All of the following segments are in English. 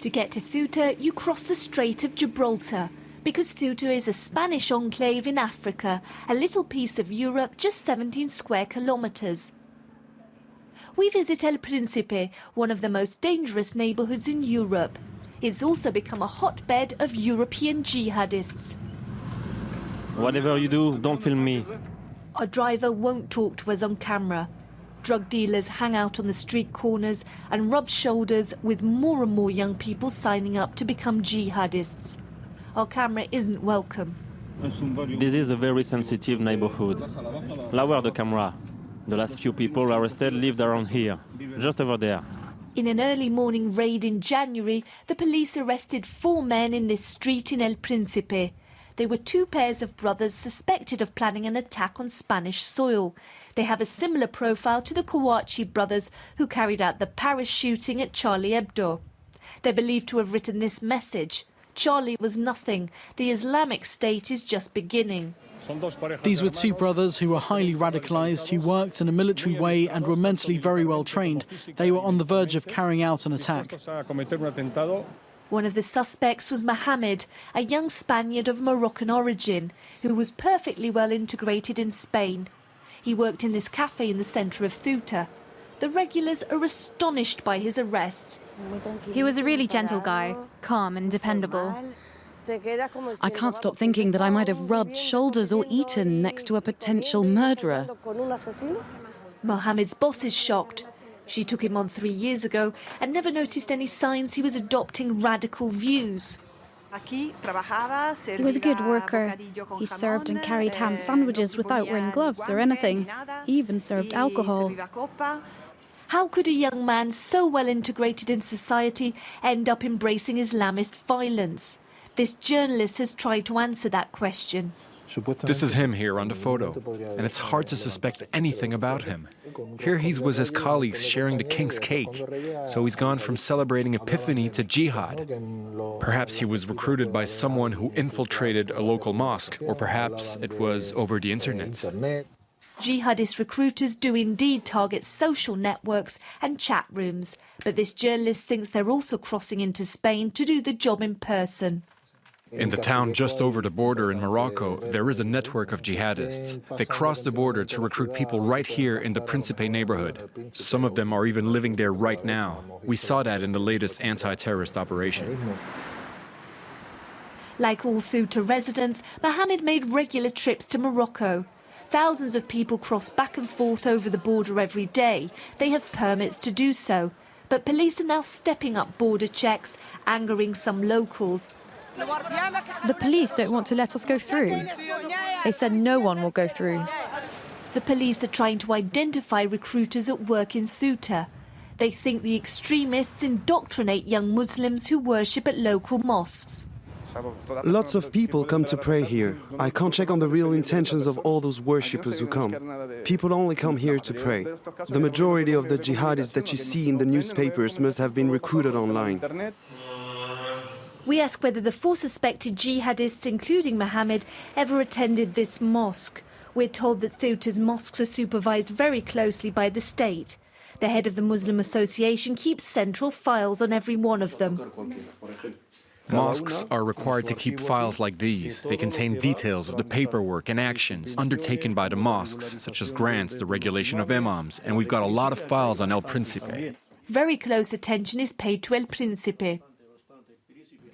To get to Ceuta, you cross the Strait of Gibraltar, because Ceuta is a Spanish enclave in Africa, a little piece of Europe just 17 square kilometres. We visit El Principe, one of the most dangerous neighbourhoods in Europe. It's also become a hotbed of European jihadists. Whatever you do, don't film me. Our driver won't talk to us on camera. Drug dealers hang out on the street corners and rub shoulders with more and more young people signing up to become jihadists. Our camera isn't welcome. This is a very sensitive neighborhood. Lower the camera. The last few people arrested lived around here, just over there. In an early morning raid in January, the police arrested 4 men in this street in El Principe. They were 2 pairs of brothers suspected of planning an attack on Spanish soil. They have a similar profile to the Kouachi brothers who carried out the Paris shooting at Charlie Hebdo. They're believed to have written this message: Charlie was nothing. The Islamic State is just beginning. These were 2 brothers who were highly radicalised, who worked in a military way and were mentally very well trained. They were on the verge of carrying out an attack. One of the suspects was Mohammed, a young Spaniard of Moroccan origin, who was perfectly well integrated in Spain. He worked in this cafe in the centre of Ceuta. The regulars are astonished by his arrest. He was a really gentle guy, calm and dependable. I can't stop thinking that I might have rubbed shoulders or eaten next to a potential murderer. Mohammed's boss is shocked. She took him on 3 years ago and never noticed any signs he was adopting radical views. He was a good worker. He served and carried ham sandwiches without wearing gloves or anything. He even served alcohol. How could a young man so well integrated in society end up embracing Islamist violence? This journalist has tried to answer that question. This is him here on the photo, and it's hard to suspect anything about him. Here he's with his colleagues sharing the king's cake, so he's gone from celebrating Epiphany to jihad. Perhaps he was recruited by someone who infiltrated a local mosque, or perhaps it was over the internet. Jihadist recruiters do indeed target social networks and chat rooms, but this journalist thinks they're also crossing into Spain to do the job in person. In the town just over the border in Morocco, there is a network of jihadists. They cross the border to recruit people right here in the Principe neighborhood. Some of them are even living there right now. We saw that in the latest anti-terrorist operation. Like all Ceuta residents, Mohammed made regular trips to Morocco. Thousands of people cross back and forth over the border every day. They have permits to do so. But police are now stepping up border checks, angering some locals. The police don't want to let us go through. They said no one will go through. The police are trying to identify recruiters at work in Ceuta. They think the extremists indoctrinate young Muslims who worship at local mosques. Lots of people come to pray here. I can't check on the real intentions of all those worshippers who come. People only come here to pray. The majority of the jihadists that you see in the newspapers must have been recruited online. We ask whether the 4 suspected jihadists, including Mohammed, ever attended this mosque. We're told that Ceuta's mosques are supervised very closely by the state. The head of the Muslim Association keeps central files on every one of them. Mosques are required to keep files like these. They contain details of the paperwork and actions undertaken by the mosques, such as grants, the regulation of imams, and we've got a lot of files on El Principe. Very close attention is paid to El Principe.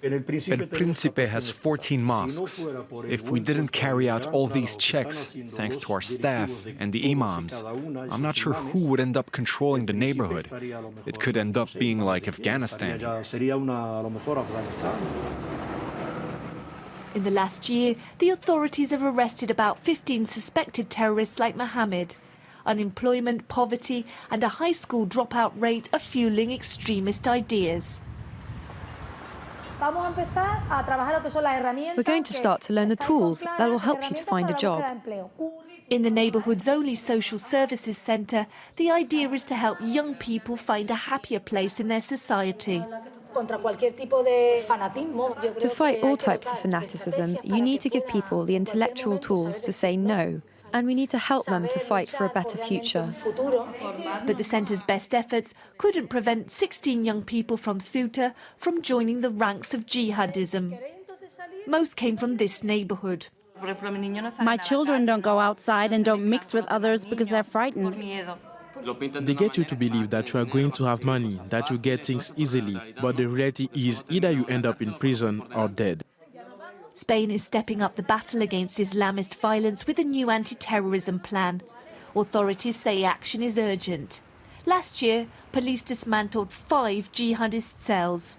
El Principe has 14 mosques. If we didn't carry out all these checks, thanks to our staff and the imams, I'm not sure who would end up controlling the neighborhood. It could end up being like Afghanistan. In the last year, the authorities have arrested about 15 suspected terrorists like Mohammed. Unemployment, poverty and a high school dropout rate are fueling extremist ideas. We're going to start to learn the tools that will help you to find a job. In the neighbourhood's only social services centre, the idea is to help young people find a happier place in their society. To fight all types of fanaticism, you need to give people the intellectual tools to say no. And we need to help them to fight for a better future. But the centre's best efforts couldn't prevent 16 young people from Ceuta from joining the ranks of jihadism. Most came from this neighbourhood. My children don't go outside and don't mix with others because they're frightened. They get you to believe that you are going to have money, that you get things easily, but the reality is either you end up in prison or dead. Spain is stepping up the battle against Islamist violence with a new anti-terrorism plan. Authorities say action is urgent. Last year, police dismantled 5 jihadist cells.